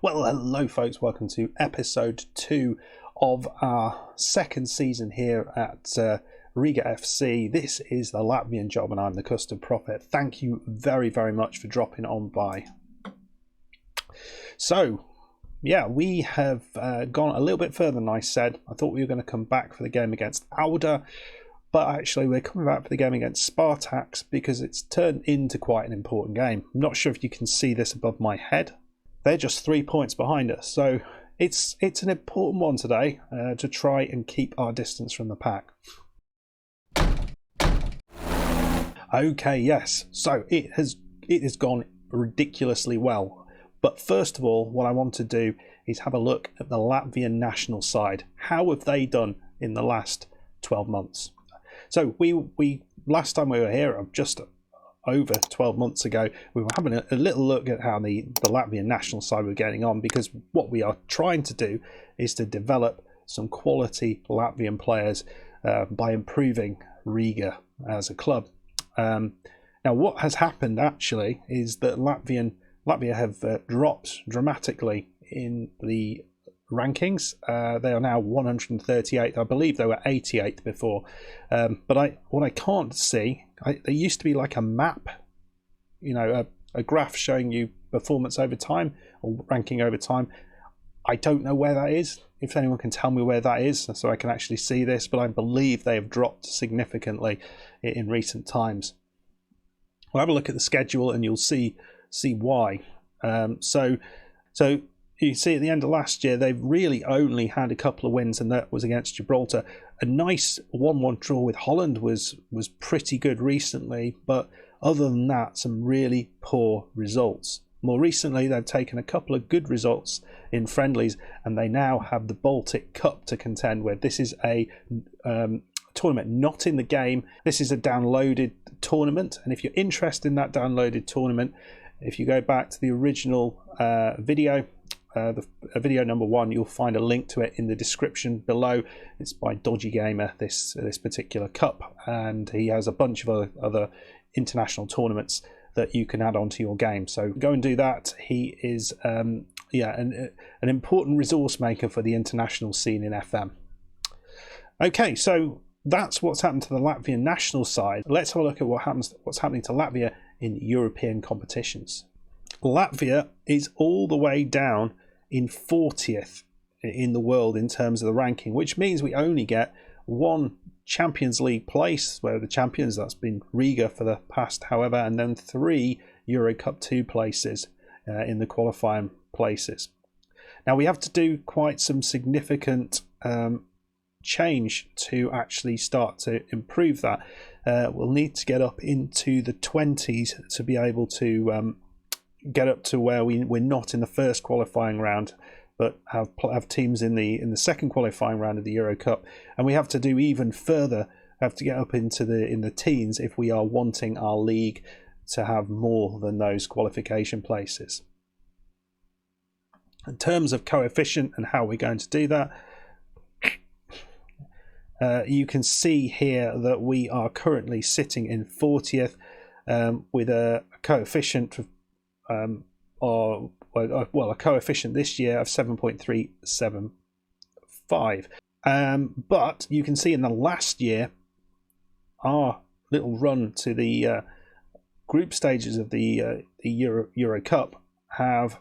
Well, hello folks, welcome to episode 2 of our second season here at Riga FC. This is the Latvian job and I'm the custom prophet. Thank you very, very much for dropping on by. So, yeah, we have gone a little bit further than I said. I thought we were going to come back for the game against Auda, but actually we're coming back for the game against Spartaks because it's turned into quite an important game. I'm not sure if you can see this above my head. They're just 3 points behind us, so it's an important one today to try and keep our distance from the pack. Okay, yes, so it has gone ridiculously well. But first of all, what I want to do is have a look at the Latvian national side. How have they done in the last 12 months? So we last time we were here, just over 12 months ago, we were having a little look at how the Latvian national side were getting on, because what we are trying to do is to develop some quality Latvian players by improving Riga as a club. Now what has happened actually is that Latvia have dropped dramatically in the rankings. They are now 138th. I believe they were 88th before. But what I can't see, there used to be like a map, you know, a graph showing you performance over time or ranking over time. I don't know where that is. If anyone can tell me where that is so I can actually see this, but I believe they have dropped significantly in recent times. We'll have a look at the schedule and you'll see why. So you see at the end of last year, they've really only had a couple of wins, and that was against Gibraltar. A nice 1-1 draw with Holland was pretty good recently, but other than that, some really poor results. More recently, they've taken a couple of good results in friendlies, and they now have the Baltic Cup to contend with. This is a tournament not in the game. This is a downloaded tournament, and if you're interested in that downloaded tournament, if you go back to the original video, video number 1, you'll find a link to it in the description below. It's by Dodgy Gamer, this particular cup, and he has a bunch of other international tournaments that you can add onto your game. So go and do that. He is an important resource maker for the international scene in FM. Okay, so that's what's happened to the Latvian national side. Let's have a look at what's happening to Latvia in European competitions. Latvia is all the way down in 40th in the world in terms of the ranking, which means we only get one Champions League place, where the champions, that's been Riga for the past however, and then 3 Euro Cup 2 places in the qualifying places. Now we have to do quite some significant change to actually start to improve that. We'll need to get up into the 20s to be able to get up to where we're not in the first qualifying round, but have teams in the second qualifying round of the Euro Cup, and we have to do even further. Have to get up into the teens if we are wanting our league to have more than those qualification places. In terms of coefficient and how we're going to do that, you can see here that we are currently sitting in 40th with a coefficient of a coefficient this year of 7.375. But you can see in the last year, our little run to the group stages of the Euro Cup have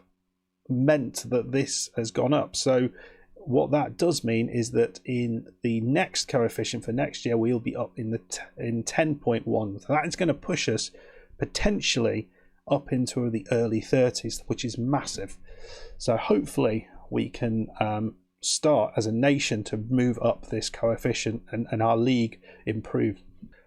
meant that this has gone up. So what that does mean is that in the next coefficient for next year, we'll be up in 10.1. So that is going to push us potentially up into the early 30s, which is massive. So hopefully we can start as a nation to move up this coefficient and our league improve.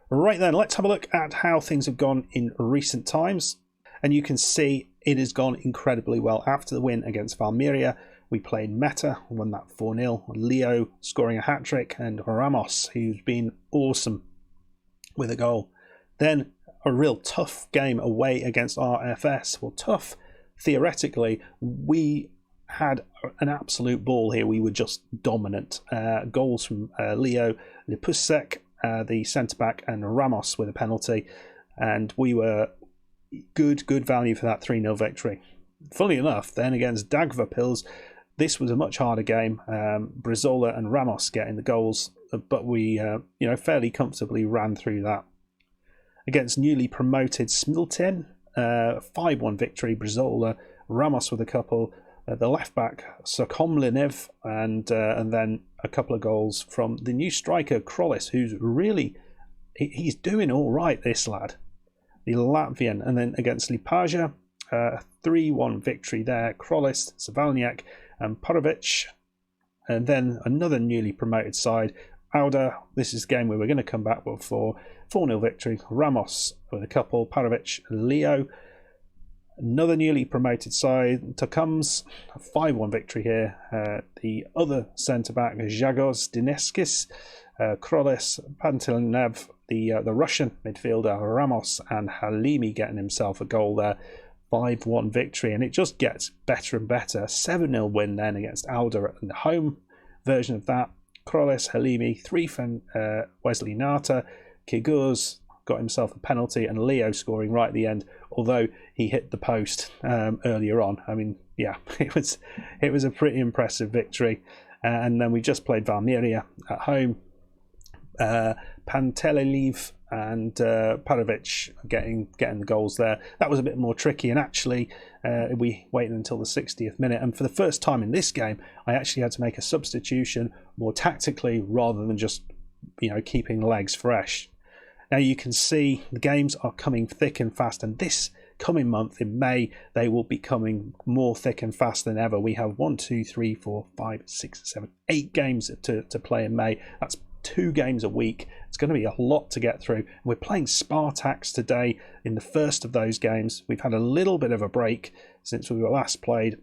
Right then, let's have a look at how things have gone in recent times, and you can see it has gone incredibly well. After the win against Valmiera, we played Meta, won that 4-0, Leo scoring a hat-trick, and Ramos, who's been awesome with a goal. Then a real tough game away against RFS. Well, tough theoretically. We had an absolute ball here. We were just dominant. Goals from Leo, Lipusek, the centre-back, and Ramos with a penalty. And we were good value for that 3-0 victory. Funnily enough, then against Dagvapils, this was a much harder game. Brizola and Ramos getting the goals, but we fairly comfortably ran through that. Against newly promoted Smiltin, 5-1 victory. Brizola, Ramos with a couple. The left back Sokomlinev, and then a couple of goals from the new striker Krollis, who's really he's doing all right. This lad, the Latvian, and then against Lipaja, 3-1 victory there. Krollis, Savalniak, and Parovic, and then another newly promoted side. Auda, this is a game where we're going to come back for 4-0 victory. Ramos with a couple. Parovic, Leo. Another newly promoted side, Tukums, a 5-1 victory here. The other centre-back, Zhagos Dineskis, Krollis, Pantelnev, the Russian midfielder, Ramos, and Halimi getting himself a goal there. 5-1 victory, and it just gets better and better. 7-0 win then against Alder in the home version of that. Krollis, Halimi, 3 from Wesley Nata, Kiguz got himself a penalty, and Leo scoring right at the end, although he hit the post earlier on. I mean, yeah, it was a pretty impressive victory. And then we just played Valmiera at home. Pantelelev and Parovic getting the goals there. That was a bit more tricky, and actually we waited until the 60th minute, and for the first time in this game I actually had to make a substitution more tactically rather than just keeping legs fresh. Now you can see the games are coming thick and fast, and this coming month in May they will be coming more thick and fast than ever. We have 1, 2, 3, 4, 5, 6, 7, 8 games to play in May. That's 2 games a week. It's going to be a lot to get through. We're playing Spartaks today in the first of those games. We've had a little bit of a break since we were last played,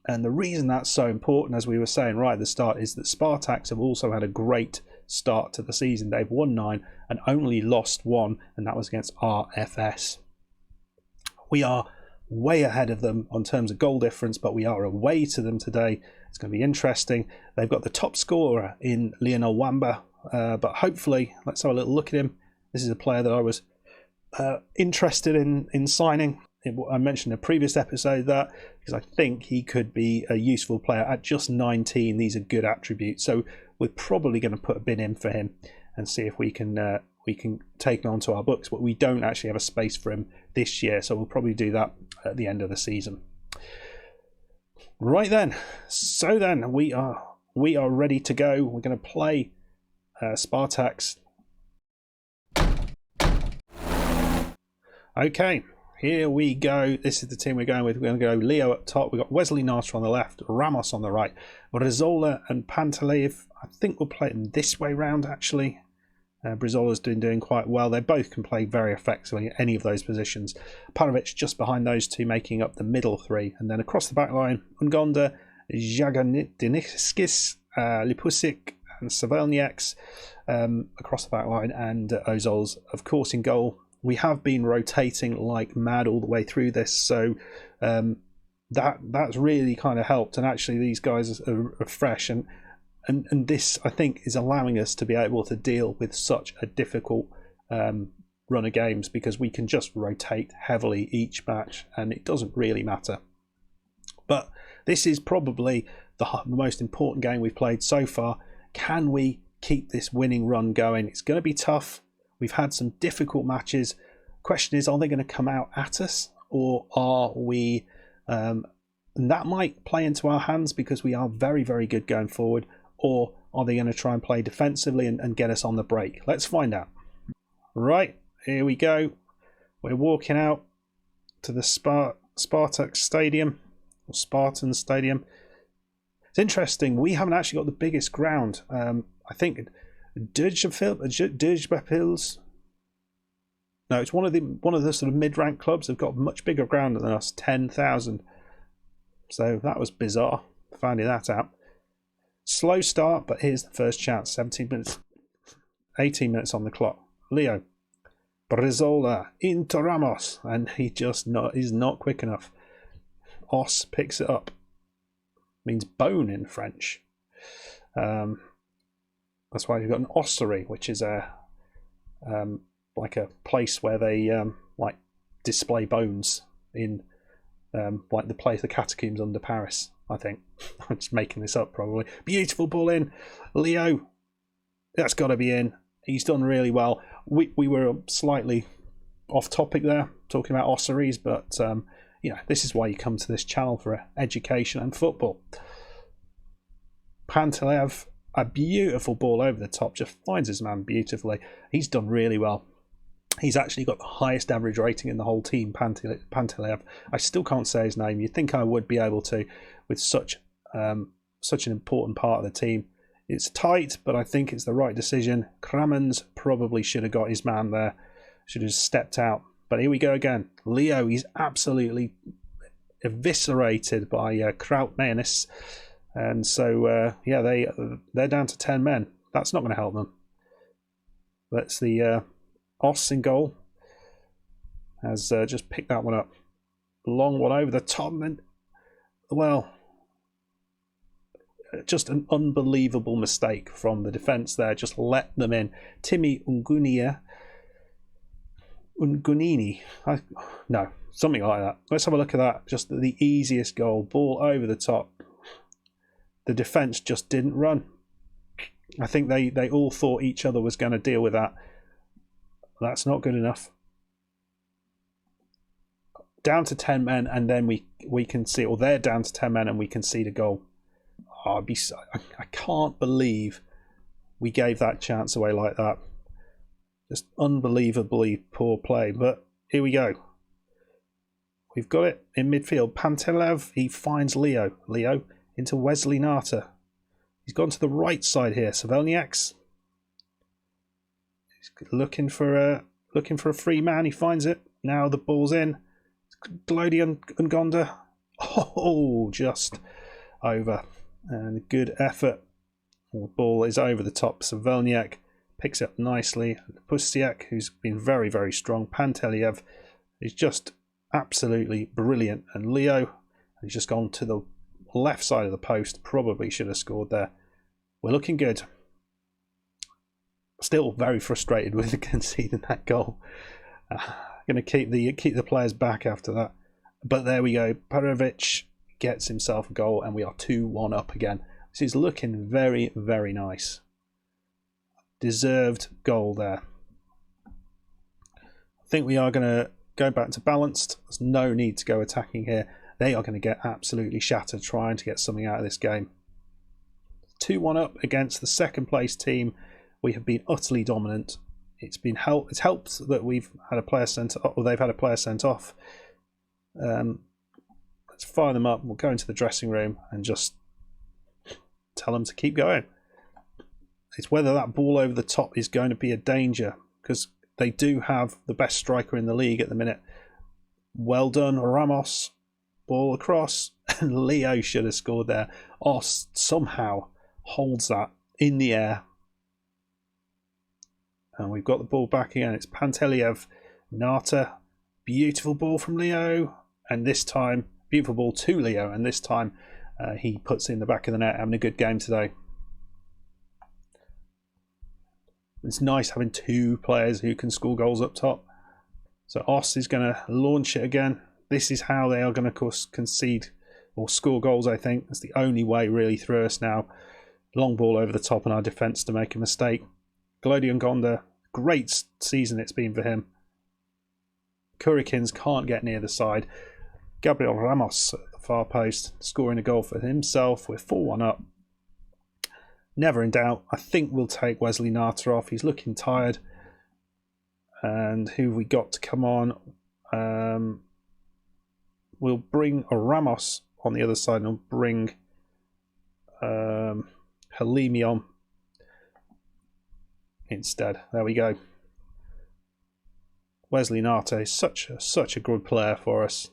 and the reason that's so important, as we were saying right at the start, is that Spartaks have also had a great start to the season. They've won 9 and only lost 1, and that was against RFS. We are way ahead of them on terms of goal difference, but we are away to them today. It's going to be interesting. They've got the top scorer in Lionel Wamba, but hopefully, let's have a little look at him. This is a player that I was interested in signing. I mentioned in a previous episode that because I think he could be a useful player at just 19. These are good attributes, so we're probably going to put a bid in for him and see if we can take him onto our books. But we don't actually have a space for him this year, so we'll probably do that at the end of the season. Right then, so then we are ready to go. We're going to play Spartaks. Okay, here we go. This is the team we're going with. We're going to go Leo up top. We've got Wesley Nata on the left, Ramos on the right, Brizola and Panteleev. I think we'll play them this way round, actually. Brizola's doing quite well. They both can play very effectively in any of those positions. Parovic just behind those two, making up the middle 3. And then across the back line, Ungonda, Jaganitiniskis, Lipusik, and Savelniaks across the back line, and Ozols, of course, in goal. We have been rotating like mad all the way through this, so that's really kind of helped. And actually, these guys are fresh, and this, I think, is allowing us to be able to deal with such a difficult run of games, because we can just rotate heavily each match, and it doesn't really matter. But this is probably the most important game we've played so far. Can we keep this winning run going? It's going to be tough. We've had some difficult matches. Question is, are they going to come out at us, or are we... and that might play into our hands because we are very, very good going forward, or are they going to try and play defensively and get us on the break? Let's find out. Right, here we go. We're walking out to the Spartaks Stadium, or Spartan Stadium. It's interesting, we haven't actually got the biggest ground. I think Djurgapils. No, it's one of the sort of mid-ranked clubs. They've got much bigger ground than us, 10,000. So that was bizarre, finding that out. Slow start, but here's the first chance. 17 minutes, 18 minutes on the clock. Leo, Brizola into Ramos, and he's not quick enough. Os picks it up. Means bone in French. That's why you've got an ossuary, which is like a place where they like display bones in like the place, the catacombs under Paris, I think. I'm just making this up probably. Beautiful ball in. Leo, that's got to be in. He's done really well. We were slightly off topic there, talking about Ossuaries, but this is why you come to this channel, for education and football. Pantelev, a beautiful ball over the top, just finds his man beautifully. He's done really well. He's actually got the highest average rating in the whole team, Pantelev. I still can't say his name. You'd think I would be able to, with such an important part of the team. It's tight, but I think it's the right decision. Kramens probably should have got his man there, should have stepped out. But here we go again. Leo, he's absolutely eviscerated by Krautmanis. And so, they're down to 10 men. That's not going to help them. That's the Oss in goal. Has just picked that one up. Long one over the top. And, well, just an unbelievable mistake from the defence there. Just let them in. Timmy Ungunini. No, something like that. Let's have a look at that. Just the easiest goal. Ball over the top. The defence just didn't run. I think they all thought each other was going to deal with that. That's not good enough. Down to 10 men, and then we can see, or they're down to 10 men, and we can see the goal. I can't believe we gave that chance away like that. Just unbelievably poor play. But here we go. We've got it in midfield. Pantelev, he finds Leo. Leo into Wesley Nata. He's gone to the right side here. Savelniaks. He's looking for a free man. He finds it. Now the ball's in. Glodian Ngonda. Oh, just over. And a good effort. The ball is over the top. Savelniak picks it up nicely. Pustiak, who's been very, very strong. Panteliev is just absolutely brilliant. And Leo, he's just gone to the left side of the post. Probably should have scored there. We're looking good. Still very frustrated with conceding that goal. Going to keep the players back after that. But there we go. Parevic gets himself a goal, and we are 2-1 up again. This is looking very, very nice. Deserved goal there. I think we are going to go back to balanced. There's no need to go attacking here. They are going to get absolutely shattered trying to get something out of this game. 2-1 up against the second place team. We have been utterly dominant. It's helped that we've had a player sent off, or they've had a player sent off. Let's fire them up. We'll go into the dressing room and just tell them to keep going. It's whether that ball over the top is going to be a danger, because they do have the best striker in the league at the minute. Well done, Ramos. Ball across, and Leo should have scored there. Oss somehow holds that in the air. And we've got the ball back again. It's Panteliev. Nata. Beautiful ball from Leo. And this time, beautiful ball to Leo. And this time, he puts it in the back of the net. Having a good game today. It's nice having two players who can score goals up top. So Oss is going to launch it again. This is how they are going to concede or score goals, I think. That's the only way really through us now. Long ball over the top and our defence to make a mistake. Glodian Gonda, great season it's been for him. Kurikins can't get near the side. Gabriel Ramos at the far post, scoring a goal for himself. We're 4-1 up. Never in doubt. I think we'll take Wesley Nata off. He's looking tired. And who have we got to come on? We'll bring a Ramos on the other side, and we'll bring Halimi on instead. There we go. Wesley Nata is such a good player for us.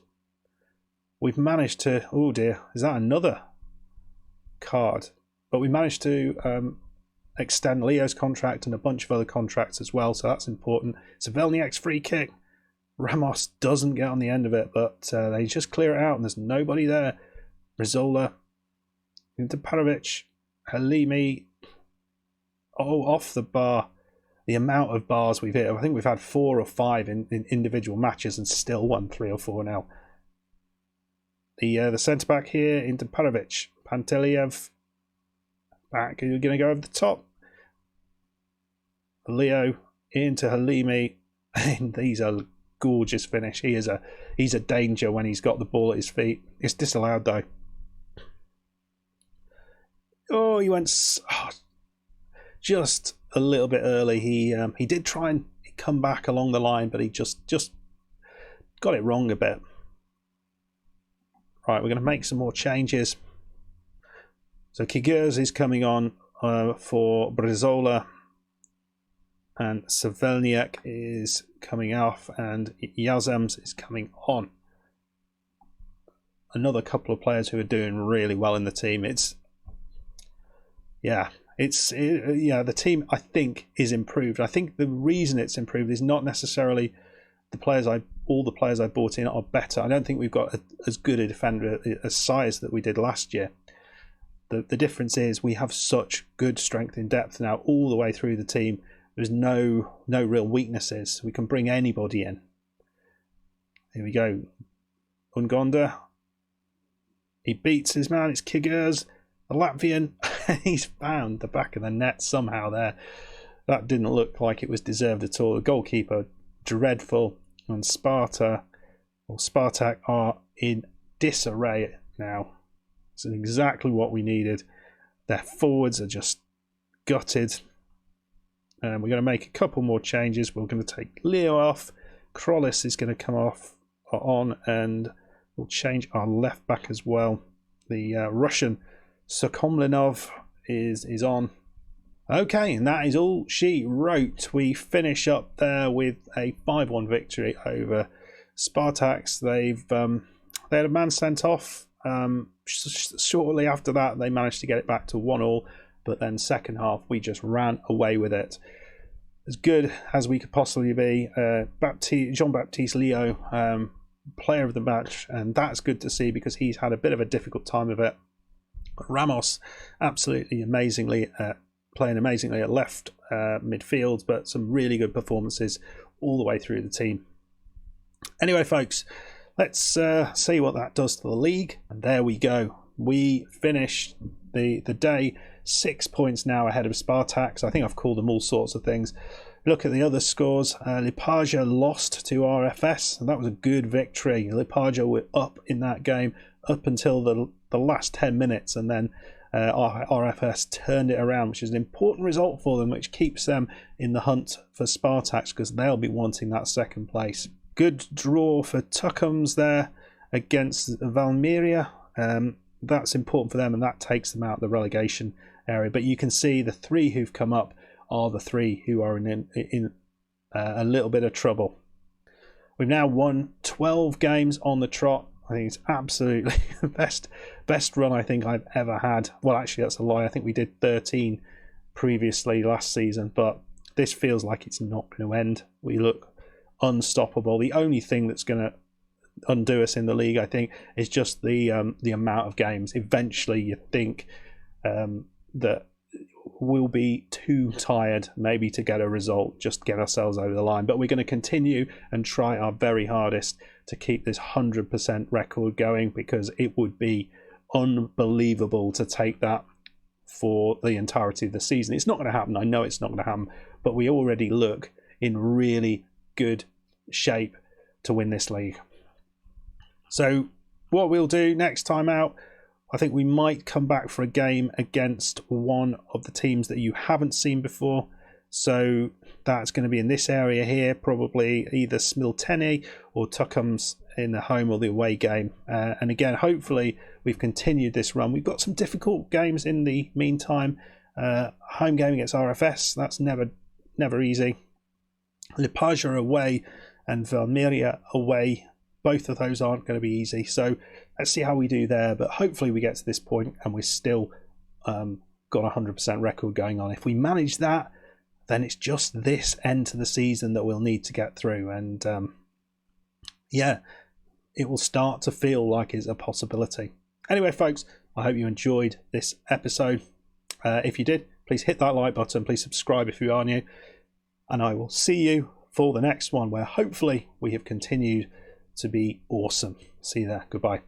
We've managed to... Oh dear, is that another card? But we managed to extend Leo's contract and a bunch of other contracts as well, so that's important. Savelniak's free kick. Ramos doesn't get on the end of it, but they just clear it out and there's nobody there. Rizzola into Parevic. Halimi. Oh, off the bar. The amount of bars we've hit. I think we've had 4 or 5 in individual matches and still won 3 or 4 now. the centre back here into Parovic. Panteliev back. You're going to go over the top. Leo into Halimi, and these are gorgeous finish. He's a danger when he's got the ball at his feet. It's disallowed though. Oh, he went just a little bit early. He did try and come back along the line, but he just got it wrong a bit. Right, we're going to make some more changes. So Kigers is coming on for Brizola, and Savelniak is coming off, and Yazems is coming on. Another couple of players who are doing really well in the team. The team I think is improved. I think the reason it's improved is not necessarily all the players I bought in are better. I don't think we've got as good a defender as size that we did last year. The difference is we have such good strength in depth now all the way through the team. There's no real weaknesses. We can bring anybody in. Here we go. Ungonda. He beats his man. It's Kigers, the Latvian. He's found the back of the net somehow there. That didn't look like it was deserved at all. The goalkeeper, dreadful. And Spartak are in disarray now. It's exactly what we needed. Their forwards are just gutted. And we're going to make a couple more changes. We're going to take Leo off. Krollis is going to come on, and we'll change our left back as well. The Russian Sokomlinov is on. Okay, and that is all she wrote. We finish up there with a 5-1 victory over Spartaks. They had a man sent off. Shortly after that, they managed to get it back to 1-1. But then second half, we just ran away with it. As good as we could possibly be. Jean-Baptiste Leo, player of the match. And that's good to see because he's had a bit of a difficult time of it. Ramos, absolutely amazingly, playing amazingly at left midfield. But some really good performances all the way through the team. Anyway, folks, let's see what that does to the league. And there we go. We finished the day 6 points now ahead of Spartaks. I think I've called them all sorts of things. Look at the other scores. Lipaja lost to RFS, and that was a good victory. Lipaja were up in that game up until the last 10 minutes, and then RFS turned it around, which is an important result for them, which keeps them in the hunt for Spartaks because they'll be wanting that second place. Good draw for Tukums there against Valmiera. That's important for them, and that takes them out of the relegation area. But you can see the three who've come up are the three who are in a little bit of trouble. We've now won 12 games on the trot. I think it's absolutely the best run I think I've ever had. Well, actually, that's a lie. I think we did 13 previously last season, but this feels like it's not going to end. We look unstoppable. The only thing that's going to undo us in the league, I think, is just the amount of games. Eventually, you think that we'll be too tired maybe to get a result, just get ourselves over the line. But we're going to continue and try our very hardest to keep this 100% record going, because it would be unbelievable to take that for the entirety of the season. It's not going to happen. I know it's not going to happen, but we already look in really good shape to win this league. So what we'll do next time out, I think we might come back for a game against one of the teams that you haven't seen before. So that's going to be in this area here, probably either Smiltene or Tukums in the home or the away game. And again, hopefully we've continued this run. We've got some difficult games in the meantime. Home game against RFS, that's never easy. Lipaja away and Valmiera away. Both of those aren't going to be easy. So let's see how we do there. But hopefully we get to this point and we're still got a 100% record going on. If we manage that, then it's just this end to the season that we'll need to get through. And yeah, it will start to feel like it's a possibility. Anyway, folks, I hope you enjoyed this episode. If you did, please hit that like button. Please subscribe if you are new. And I will see you for the next one, where hopefully we have continued to be awesome. See you there. Goodbye.